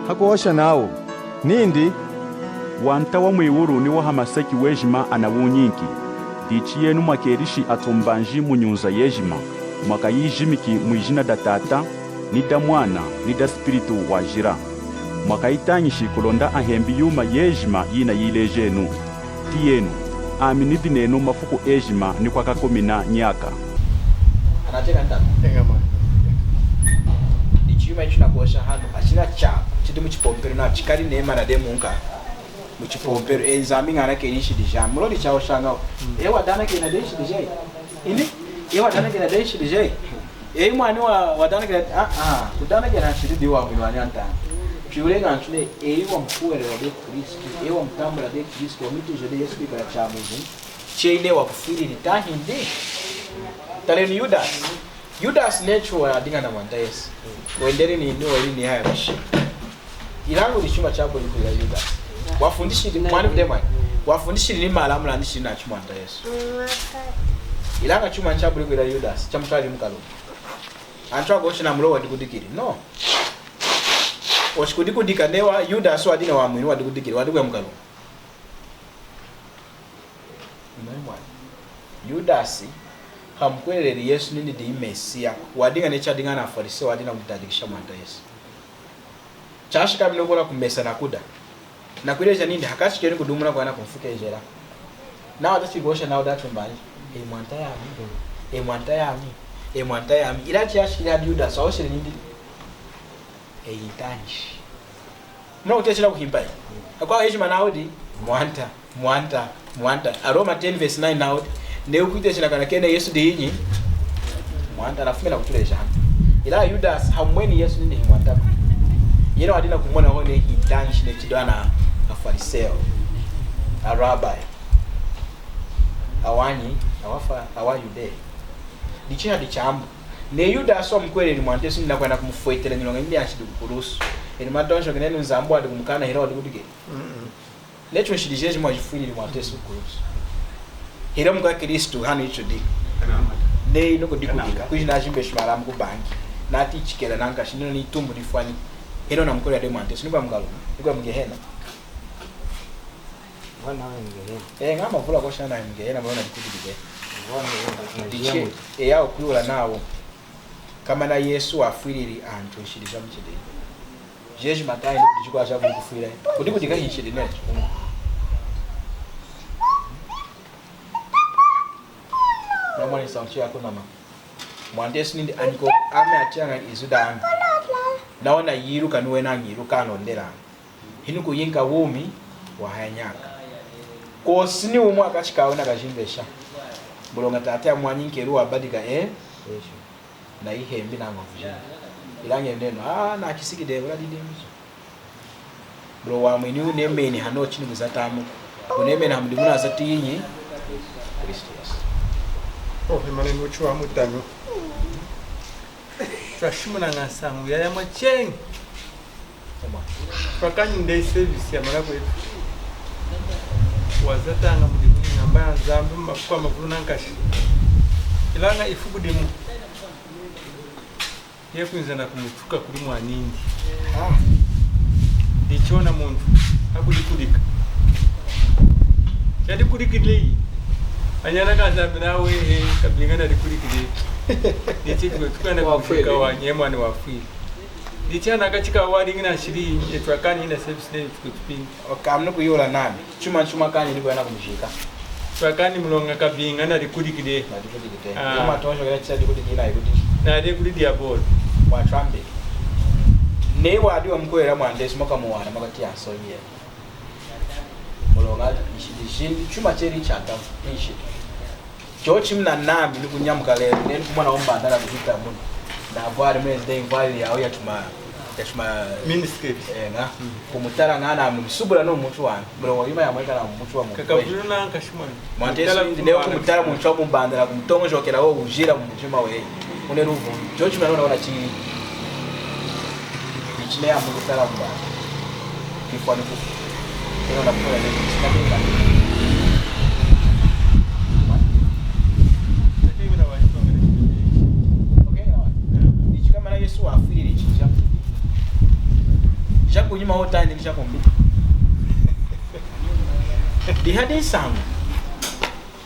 hakuosha nao nindi wanta wa mwiwuru ni wa hamasaki wejima anawunyinki dichi yenu mwakerishi atumbanji munyunza yejima mwaka yijimiki mwijina da tata ni da mwana ni da spiritu wajira mwaka itanyishi kulonda ahembi yuma yejima yina yilejenu tiyenu aminidi nenu mafuku ejima ni kwa kakomina nyaka anateka ndaka Tenga mwana. ichiyuma ichi nakosha hano achina cha chiti muchipompero na chikari nema na demunka muchipompero enzambi ngana kenishi dijam mulodi chao shanga ewa dana kena deshi dijai indi ewa dana kena deshi dijai mwani wa dana kena kudana kena chiti diwa mwani anta chiulenga nchune ewa mfuere wa de Kristo ewa mtambula de Kristo mitu jode Yesu bikara cha muzu cheile wa kufiri litahindi taleni Judas nature adinga na mwanta Yesu wenderi ni ndo wali ni haya bishi ilangu lishuma chabo lipo ya Judas wafundishi mwani mdema wafundishi ni malamu la ndishi na chuma mwanta Yesu ilanga chuma chabo lipo ya Judas chamutali mkalo antwa goshi na mlo wadikudikiri no oshikudikudika newa Judas wadina wa mwini wadikudikiri wadikwe mkalo Judas hamkwelele Yesu nini di Mesia wadinga necha dinga na Fariseo wadina mutadikisha mwanta Yesu chashika mnogola kumesa nakuda nakwileja nindi hakashikeni kudumuna kwa na kumfuka ejera na watachigosha na wadatu mbali mwanta yami ila chashikira Judas awoshe nindi itanji mna utechela kuhimbai akwa heshima naudi mwanta Aroma 10 verse 9 naudi neu kuiteshela kana kene Yesu dinyi mwanta nafumela kutuleja ila Judas hamweni Yesu nindi mwanta yena wadina kumona hone hitanji ne chidwana afariseo arabai awani awafa awayude dichina dichambu ne Judas omkwele ni mwante sinda kwenda kumfuetela nyonga ndi ashidi kurusu eni madonsho kenene nzambo adi kumkana hero adi kudige lecho shidijeje mwajifuili ni mwante su kurusu hero mka Kristo hano icho di ne inoko dikudika kujina jimbe shimara mku banki nati chikela nanka shinino ni tumbu difwani hero na mkwele adi mwante su nikuwa mgalo nikuwa mgehena Wana ngehena. ngama vula kwa shana mgehena mwana dikudige diche yao kuyula nawo kama na Yesu afwiriri antu shirija mchide jeje matayi ndikujikwa acha kufira kudikudika hinshide necho namani sauti yako mama mwandesi nindi aniko ame achanga izudami naona yiruka nuwe na nyiruka anondera hinu kuyinka wumi wa hanyaka ko sini umwa akachikaona kajimbesha bulonga tate amwanyinke ruwa badika na ihembi na ngavujana ilange neno na kisikide wala didemzo bro wa mwini unemeni hano chini kuzatamu unemeni hamdimuna zatinyi Kristo Yesu Imane nuchu wa mutanyo. Twashimuna ngasangu ya machengi. Twakanyi ndai service ya mara kwetu. Wazatanga mudimuni nambaya zambi mafukwa mafuru nankashi. Ilanga ifukudimu. Yekunza na kumutuka kuri mwanindi. Ndichona muntu akudikudika. Yadi kudikidlei. Anyana kazambi nawe kabingana dikudikidlei. Ndichi tukana kufika wanyema ni wafili. Ndichana kachika wadi ngina shiri etwakani ina service day tukupinga. Okamno kuyola nami. Chuma kani ndiko yana kumshika. Twakani mlonga kabingana dikudikidlei. Kama tonjo kile cha dikudikina ikudiki. Na dikudidi abod. Wa trambe ne wadi wa mkwera mwandesi maka muwana makati asonye mulonga ishidishindi chuma cheri chata ishi chochi mna nami nikunyamuka lero ne kumwana omba ndala kuita muno na vale mwezi day vale ya oya tuma miniskirt nga kumutara ngana msubula no mutu wana mulonga yima ya mweka na mutu wa kaka buluna nkashimani mwandesi ne kumutara mutu wa mbandala kumtongo kera wo ujira mu mutima we une ruvu chochi mna naona chini chine ya mungu tala mba kifwani kufu kino na kufura nini sinaminga okay na wani nichi kama na Yesu afiri lichi Shakunyima hota ni shakombi. Dihadi sangu.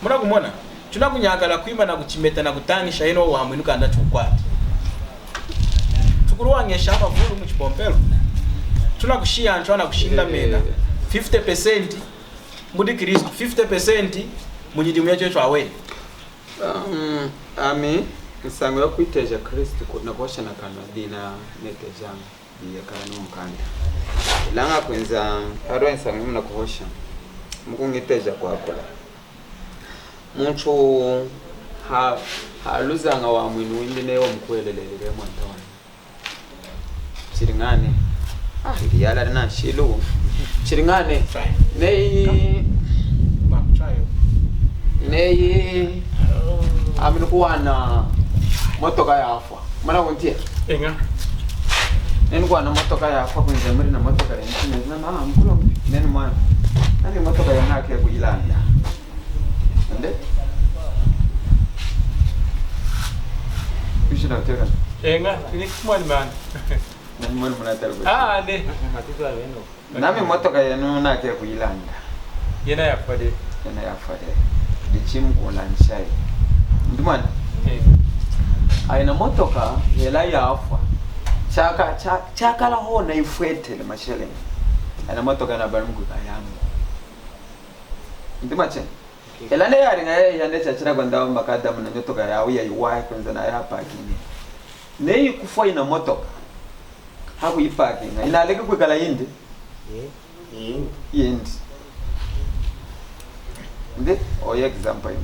Muna kumona. Tuna kunyagala kuimba na kuchimeta na kutanisha hino wa mwinuka anda chukwati. Tukuru wangesha hapa vulu mchipompelo. Tuna kushia anchwana kushinda mena. 50% mudi Kristo 50% munyidimu yacho yetu awe. Ami nsango yo kwiteja Kristo kuna kwasha na kanadina netejanga biya kana mukanda. Langa kwenza aro nsango mna kuhosha. Mukungiteja kwako. Muntu haluzanga wa mwinu windi newo mkwelelelele mwantoni. Chiringane. Ndiyala na shilu. Chiringane. Nei aminu kuwana motoka yafa. Mana wontia? Enga. Nenu kuwana motoka yafa kwenza muri na motoka ya nchini. Na mkulo nenu mwana. Nani motoka ya nake kujilanda. Ande? Bishi na tega. Enga, ini kumani man. Nani mwana mnataka. Ne. Matizwa wenu. Nami motoka yenu nake kujilanda. Yena yafade. Yena yafade. Dichimu kulanshai. Ndumana? Aina motoka yela yafa. Chaka la hona ifwete le mashele. Aina motoka na barimu kukayangu. Ndimache. Ela ne yari ngaye yande chachira kwanda mbakada mna motoka yawe ya iwai kwanza na ya parking. Ne kufa ina motoka. Haku iparking. Ina leke kwekala yindi. Yindi. Ndi oya example yi.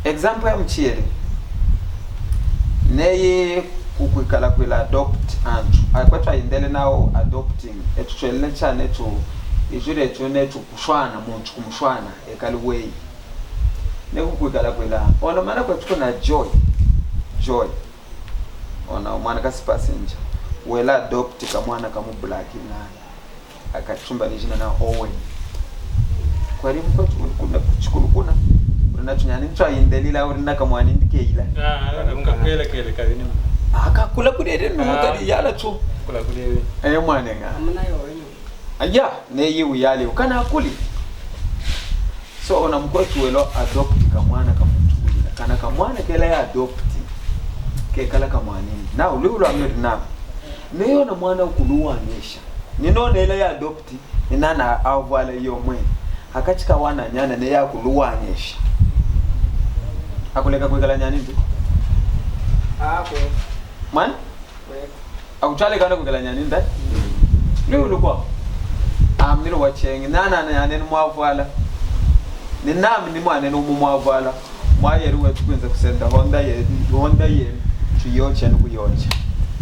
Example ya mchiere. Neye kukwikala kwela adopt antu. Akwatwa indele nao adopting. Etuchwele chane etu ijure etune kushwana muntu kumshwana ekali way. Ne kukwikala kwela. Ona mana kwatuko na joy. Joy. Ona mwana kasi passenger. Wela adopt kamwana kamu black na akachumba nijina na Owen. Kwa rimu kwa kuna kuchikulukuna unatunyani mtu ayendelila urina kamwani ndikeila Kele kavini. Akakula kudede numukali yala tu Kula kudede. Mwanenga Amuna yo wenu. aya neyi uyali ukana akuli. So ona mkwetu welo adopt kamwana kamutukulila kana kamwana kela ya adopt kekala kamwani na uliulo amiri na neyo na mwana ukuluwanisha ninona ile ya adopt inana avala yo mwe akachika wana nyana ne yakuluwanyesha akuleka kwekala nyani ndi Kwe. man Kwe. akuchale kana kwekala nyani ndi leo ulikuwa amnilo wachengi nana nyane mwavala ni nami ni mwana no mwavala mwayeru wetu kwenza kusenda Honda ye tuyocha nukuyocha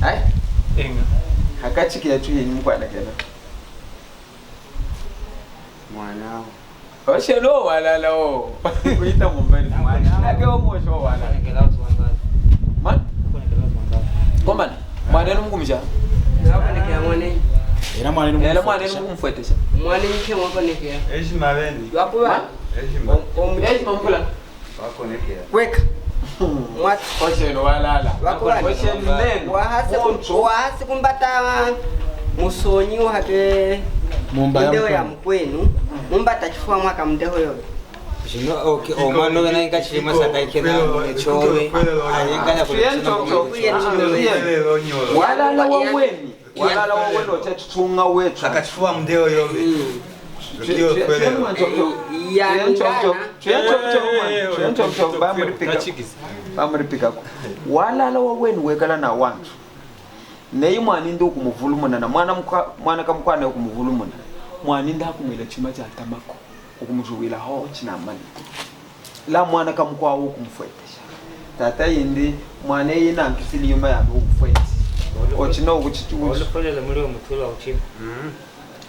ai Enga. akachiki yetu yenyi mkwana kena Mwanao. Oshelo walala o. Kuita mumbeni mwana. Nake omosho walala. Nekela uswangaza. Man, Nekela uswangaza. komani. Mwana numkumisha. Ngapa nekela mwane. Era mwana Ela mwana numkumfuetesha. Mwane nke mwapa nekela. Ejima beni. Wapo wa? Ejima. Omujeji mampula. Wako nekea. Weka. Mwat. Oshelo walala. Wako wa? Oshelo neno. Wahasi kumbata musonyi wake. Mumba ya mkwenu. Mumbata chifua mwaka mdeho yoyo. Shino okay omano bena ingachima sakaikena chowe ayengana Walala waweni. Walala waweni otetutunga wetu. Akachifua mdeo yobe. Ndio kweli. Bamuripika ko. Walala waweni wekala na wantu. Neyi mwani ndi okumuvulumuna na mwana kamukwana okumuvulumuna. Mwani ndi akumwila chima cha tamako. Okumujuwila ho chinamani. La mwana kamukwawo okumufwetesha. Tata yindi mwana yina nkisili yuma ya okufwetesha. Ochino okuchitu. olofolela muri omutula uchima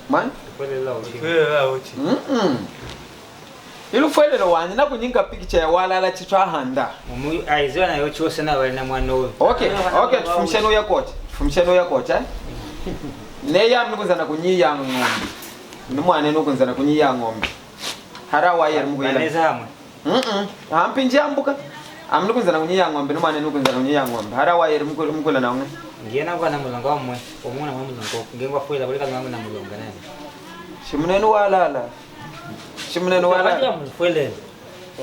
Man? olofolela uchima Kwela uchi. Ilufuelelo wani na kunyinga picture ya walala chitwa handa. omu aizona yo chose na bali na mwana we Okay, tufumsheno ya kocha. Tufumsheno ya kocha. Ne ya mnukuzana kunyiya ngombe. Ni mwana nukuzana kunyiya ngombe. Hara wayer mugwila. aneza hamwe Hampinje ambuka. Amnukuzana kunyiya ngombe ni mwana nukuzana kunyiya ngombe. Hara wayer mugwila na ngombe. ngiyena kwa na mulonga wamwe omuna mwa mulongo ngengwa fuela bali kama na mulonga nani Shimunenu walala. Shimunenu walala. Bali mulfuele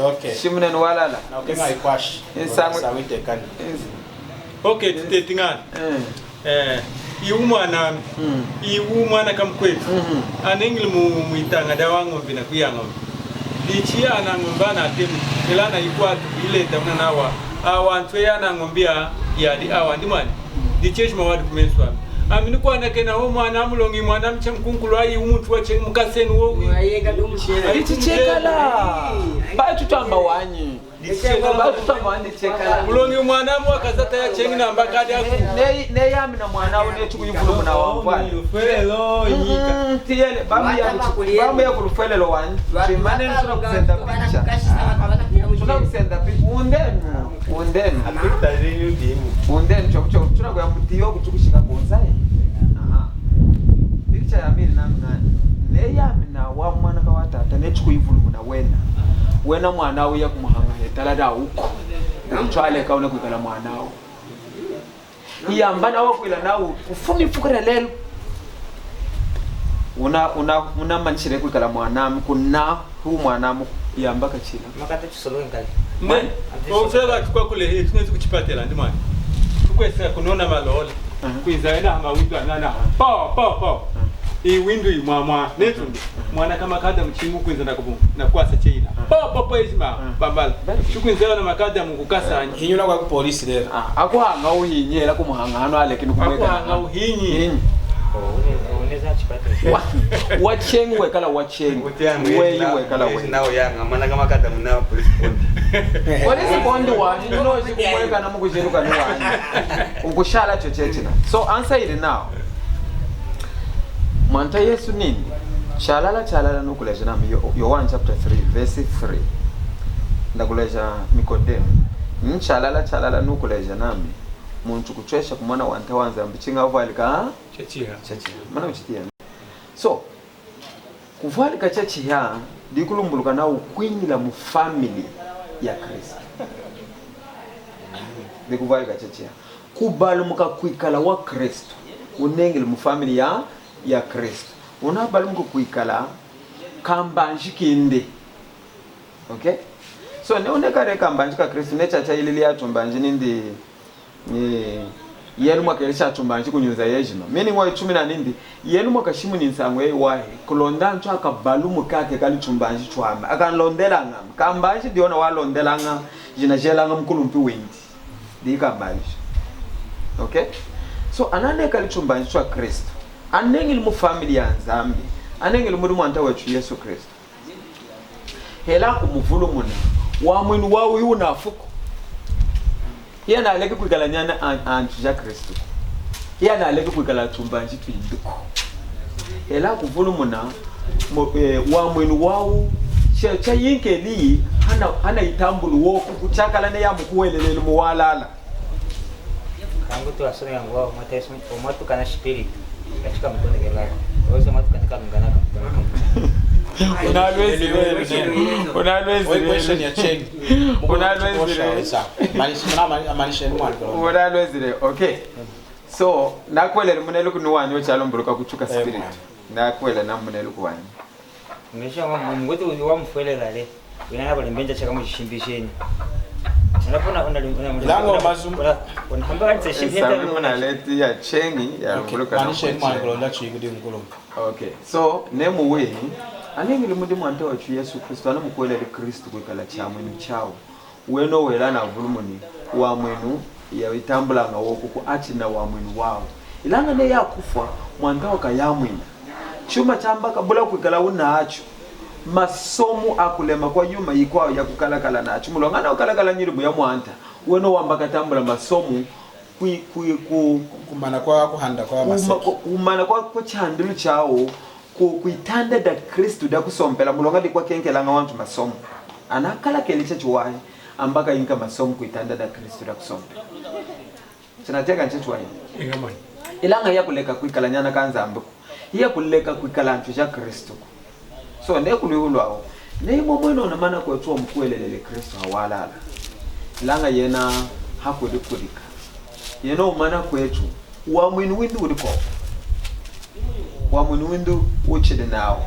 Okay. Shimunenu walala. Na ukenga ikwash. Sawite kan. Okay, tutetingana. Iwu mwana kamkwetu. Anengili muitanga dawango vina kuyango. Lichia anangombana temu. Ilana ikwatu ile tamuna nawa. Awantwe anangombia yadi awandimani. Licheshi mawadu kumenswa. Amini kwa nakena ho mwana mulongi mwana mchamkunkulu ayi umuntu wache mukaseni wo. Ayega dumshera. Lichekala. Ba tutamba wanyi. Ba tutamba wanyi chekala. Mulongi mwana mu akazata ya chengi na mbakadi yako. Ne yami na mwana une tukuyivulu muna wamfana. Ufelo yika. Tiyele bamu ya kulufwelelo wanyi. Chimane nituna kusenda picha. Tuna kusenda picha. Undenu. Undenu chokuchoku. Tuna kwa mutiyo kuchukushika bonzaye. Picha ya miri na ne yami na wa mwana kawatata ne tukuyivulu muna wena mwana we yakumuhanga hetalada uko mtwale kaone kwikala mwana we iyambana wakwila nawo ufuni fukira lelo una manchire kwikala mwana kuna hu mwana iyamba kachila makata chisolo ngali ne ofela tukwa kule he tunezi kuchipatela ndimani tukwesa kunona malole kuizaenda amawindo anana po I window imwamwa netundi mwana kama kada mchingu kwinza na kwasa cheina po izima bambala chukwinzela na makada mukukasa Hinyula kwa polisi lero. akuhanga uhinyela kumuhanga hano alekini kumweka akuhanga uhinyi uneza chipate wachengu wekala wachengu weyi wekala weyi nawo yanga mana kama kada muna police bond polisi bond wani nozi kumweka na mukujeruka ni wani ukushala chochechina so answer it now Mwanta Yesu nini? Chalala nukuleja nami Yohana chapter 3 verse 3. Ndakuleja Nikodemo. Chalala nukuleja nami. Muntu kuchwesha kumwana wanta wanza mbichinga uvalika chachiha. Mana uchitia. So kuvalika chachiha ndikulumbuluka na ukwinila mu family ya Kristo. Ndikuvalika chachiha. Kubalumuka kwikala wa Kristo. Unengele mu family ya Kristo. Unabali mko kuikala kambanji kinde. Okay? So ne unekare kambanji ka Kristo ne chacha ilili ya tumbanji nindi yenu mwakelisha tumbanji kunyuza yejima. Meni mwa 10 na nindi yenu mwakashimu ninsangwe wahe kulonda ncho akabalumu kake kali tumbanji twama. Akanlondela ngam. Kambanji diona walondela ngam jina jela ngam kulumpi wendi. Di kambanji. Okay? So anane kali tumbanji twa Kristo. Anengili mu family ya Nzambi anengili muri mwanta wetu Yesu Kristo hela kumuvulu muna wa mwinu wawe yunafuko yana aleke kuigalanyana antu ja Kristo yana aleke kuigala tumbanji pinduko hela kuvulu muna wa mwinu wawe cha yinkeli hana itambulu woku kuchakala ne ya mukuwelelele muwalala kangu tu asore yangu wao mateso omatu kana spirit katika mkono gela waweza matu katika mganaka unalwezile okay so nakwele munelu kunuwani ochalombuluka kuchuka spirit nakwele na munelu kuwani mesha ngoti wa mfwele lale wina bali mbenja chaka mushimbisheni unapona lango mazum unahamba kanisa shimbisheni na leti ya chengi ya mbuluka na manisha mwangolo ndachi igudi ngolo okay so nemu we anengile mundi mwante wa Yesu Kristo anamukwele Kristo kwikala chamwe mchao weno wela na vulumuni wa mwenu ya itambula nga wokuku ati na wa mwenu wao ilanga ne yakufa mwandao kayamwina chuma chamba kabula kwikala una acho masomo akulema kwa yuma yikwao ya kukalakala nacho mulongana ukalakala nyiribu ya mwanta weno wamba katambula masomo kumana kwa kuhanda kwa maseki kumana kwa chandulu chao kuitanda da Kristo da kusompela mulonga dikwa kenkela nga wantu masomo anakala kelicha chuwaye ambaka inka masomo kuitanda da Kristo da kusompela chinateka nche chuwaye ingamani ilanga ya kuleka kuikala nyana kanza ambuko ya kuleka kuikala ntu cha Kristo so ne kululwao ne momweno na mana kwa tuwa mkuelelele Kristo hawalala ilanga yena hakulikulika yena umana kwetu wa mwini windu uliko wa mwini windu uchide nao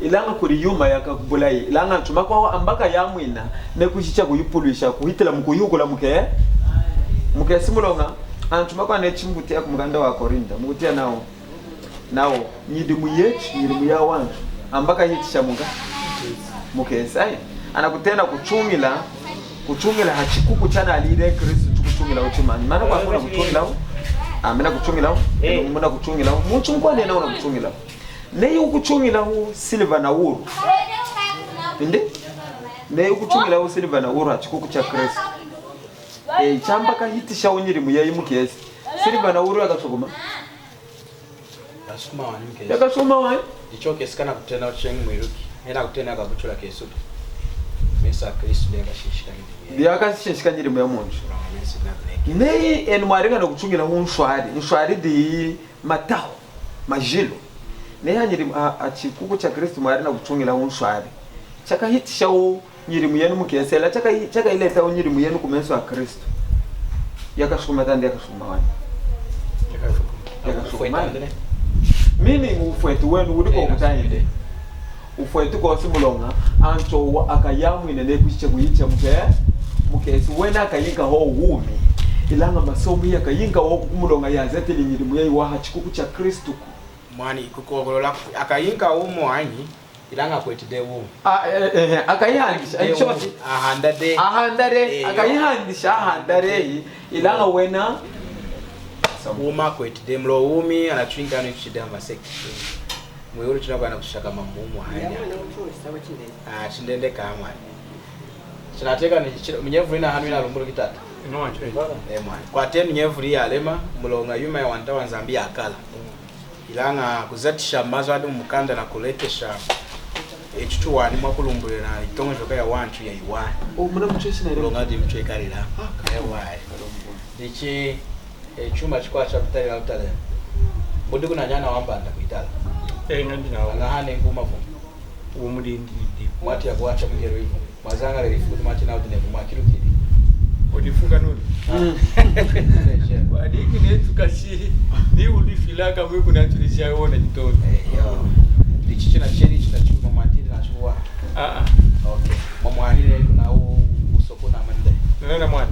ilanga kuri yuma yakakubulai ilanga ntuma kwa ambaka ya mwina ne kuchicha kuyipuluisha kuhitela mukuyukula muke simulonga antuma kwa ne chimbutia kumuganda wa Korinda mukutia nao nyidimu yetu nyidimu ya wantu ambaka hitisha muke sai anakutenda kuchungila hachikuku chana alire Kristo kuchungila uchimani maana kwa kuna kuchungila amena kuchungila muna kuchungila muchu kwa nena una kuchungila ne ukuchungila silver na uru inde ne ukuchungila silver na uru hachikuku cha Kristo chamba ka hitisha unyiri muyayi mukesi silver na uru akachukuma asukuma wani mukesi yakachukuma wani icho kesikana kutena uchengi mwiruki ena kutena akakuchula kesu mesa Kristo denga shishika ndi yakashishika nyiri muya munju nei enwaringa no kuchungira unshwari di mataho majilo nei hanyiri achikuku cha Kristo mwari na kuchungira unshwari chaka hitisha u nyiri muyenu mukesela chaka ileta u nyiri muyenu kumenso wa Kristo yakashukuma tandi yakashukuma wani yakashukuma mimi ufwetu wenu uliko kutanyide ufwetu kwa simulonga anto akayamu inene kuchicha kuyicha mukesi wena akayinga ho wumi ilanga masomo yakayinga ho kumulonga yazete linyirimu yayi wa hachikuku cha Kristo mwani kukogolola akayinga ho mwanyi ilanga kwetide wo akayihandisha achoti ahandare akayihandisha ahandare ilanga wena wuma kwetide mlo wumi anachwinga no chide amaseki mwero tunakwana kushaka mamumu hanya chindende kamwa chinateka ni mnyevuri na hanu ina lumburu kitata inonje mwana kwa tenu nyevuri ya lema mulonga yuma ya wanta wanzambia akala ilanga kuzatisha mazo hadi mukanda na kuletesha echuchu wani mwakulumbure na itongo joka ya wantu ya iwani muna mcheshi na mulonga di mchekarila ewae dichi chuma chikwa cha bitali na utale budi kuna nyana wambanda kuitala ngandi nawo ngahane nguma vo uwo mudindi mwati ya kuacha mgero hivyo mazanga lelifudu mwati na udinevu mwakirukidi udifunga nuri wadiki netu kashi ni ulifilaka mwe kuna tulizia wona jitoni lichichi na cheri china chuma mwati na chua okay mwamwahile na usoko na mande nana mwana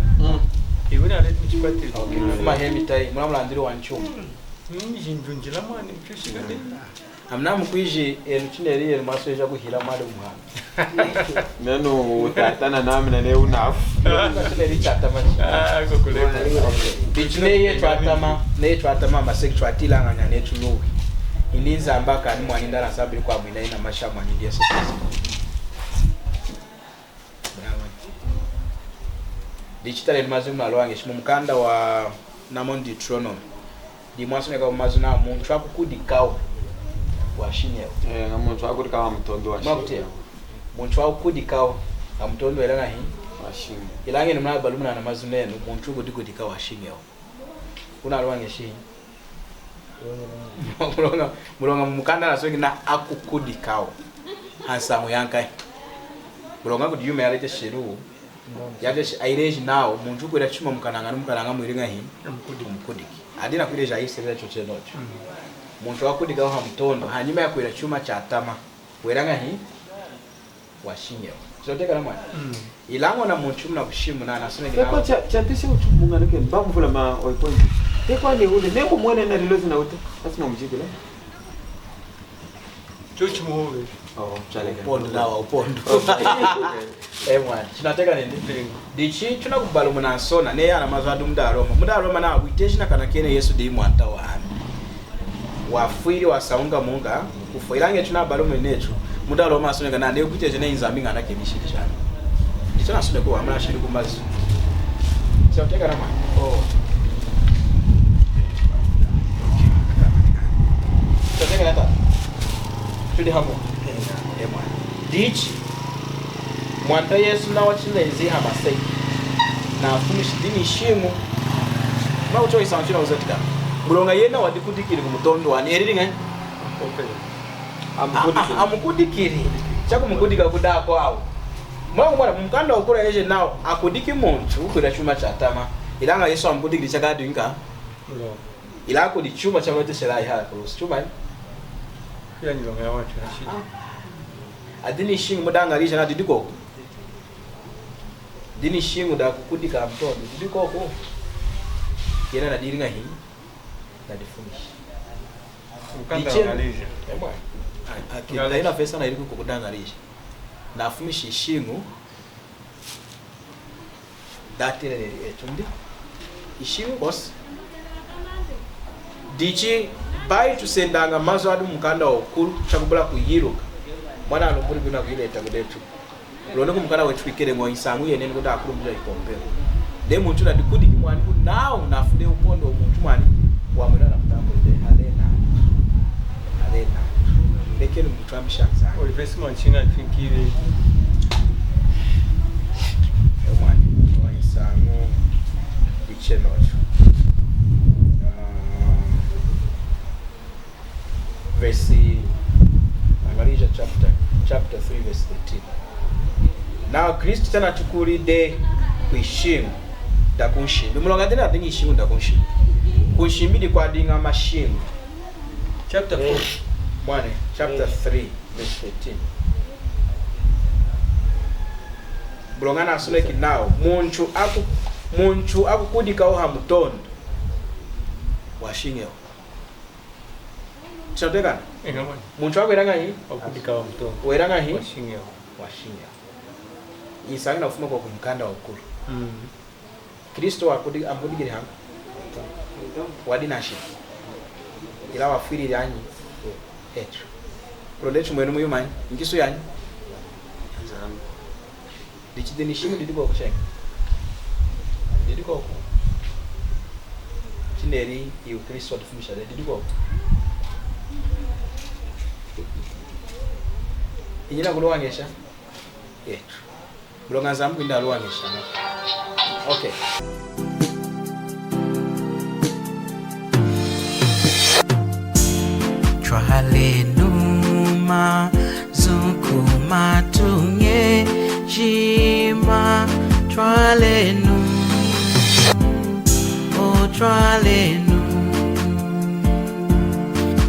iwina letu mchipati okay kuma hemi tai mwana mlandiri wanchuma njinjunjila mwana mchushika de amna mkwiji enuchineri eri masoja kuhila mali muhana neno utatana nami na leo unafu chineri chatama kokuleka bichine ye twatama masexual tilanganya netu lowe ilinza ambaka ni mwaninda na sababu kwa mwina ina masha mwanindia sasa digital mazumu alwange shimumkanda wa namon Deuteronomy di mwasoneka mazuna muntu akukudikawo washinyeo muntu akudikawo mtondo washinyeo makuteo muntu akukudikawo amtondo elana hi washinyeo ilange ni mwana balumuna na mazuneno muntu akudikawo washinyeo kuna alwange shi mulonga mukanda na soki na akukudikawo hansamu yankai mulonga kudi yume alete shiru yake aireji nao muntu kwera chuma mukananga mwiringa hi mukudiki adina kuireja isebera choche nocho muntu wakudika ha mtondo hanyuma ya kwera chuma cha atama weranga hi washinyo zoteka na mwana ilango na muntu mna kushimu na nasone ngina kwa chantisi uchumunga nake mbamvula ma oipoint tekwa ni ule neko mwene na rilozi na ute asima mjikila chochi muwe chale pondo dawa upondo mwana chinateka nende dichi tunakubalo munansona ne yana mazwadu mudaroma na witeshi na kana kene Yesu di mwanta wa hami wafwiri wasaunga munga kufoirange tunabalo menetu mudaroma asoneka na ne kuteje ne inzaminga na kemishi chana dicho nasone ko amana shiri kumazi chinateka na mwana chinateka nata tudi hamo mwana dichi mwanta Yesu na wachinezi hamasai na fumishi dini shimu na ucho isanchira uzatika bulonga yena wadikudikiri ku mutondo wani eriringa amukudikiri chako mukudika kudako awo mwana mukanda ukura yeje nao akudiki muntu ukwira chuma cha tama ilanga Yesu amukudikiri chakadinga ilako ni chuma cha moto sherai hala kurusi chuma ni pia ni longa watu na shida adini shingu mudangarisha na didiko dini shingu da kukudika mtondo didiko ko kena na diringa hii na difunish ukanda analisha akila ina pesa na iliko kudangarisha na fumishi shingu datire ne etundi ishingu boss dichi bai tusendanga mazo adu mukanda okuru chakubula kuyiruka mwana alomuri bina kuileta kudetu lone ku mukanda wetu ikere ngo isangu yene ngo dakuru mbula ikompero de muntu na dikudi kimwani ku nawo nafude upondo muntu mwani wa mwana na mtambo de alena lekeni mtu amshanza olivesi manchinga twinkire mwani wa isangu dichenocho verse Angalisha chapter 3 verse 13. Now Kristo tana tukuride kwishimu da kunshimbi mulonga tena dingi shimu da kunshimbi kunshimbi kwa dinga mashimu chapter 4 mwane chapter 3 verse 13. Bulongana asuleki now muntu akukudika oha mutondo washingeo choteka engamani muntu akwiranga hii akudika wa mtondo weranga hii washingeo isanga ufuma kwa kumkanda wa ukuru Kristo ambudigire hanga wadinashi ila wafiri yanyi etu prodechu mwenu muyumanyi ngiso yanyi nzangu dichideni shimu didiko kuchenga didiko chineri yu Kristo atufumisha didiko inyina kuluwangesha yetu bulonga zambu inda aluwangesha okay Tralenuma zukuma tunge jima tralenu o tralenu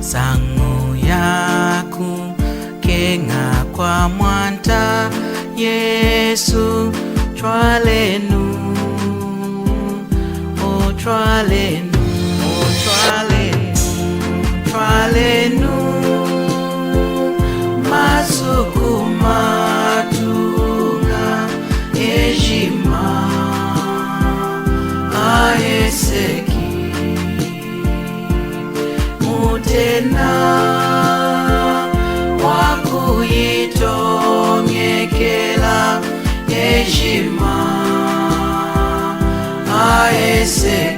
sangu yaku kenga kwa mwanta Yesu tralenu o tralenu masukuma tunga ejima aeseki mutena wakuyitongekela ejima aeseki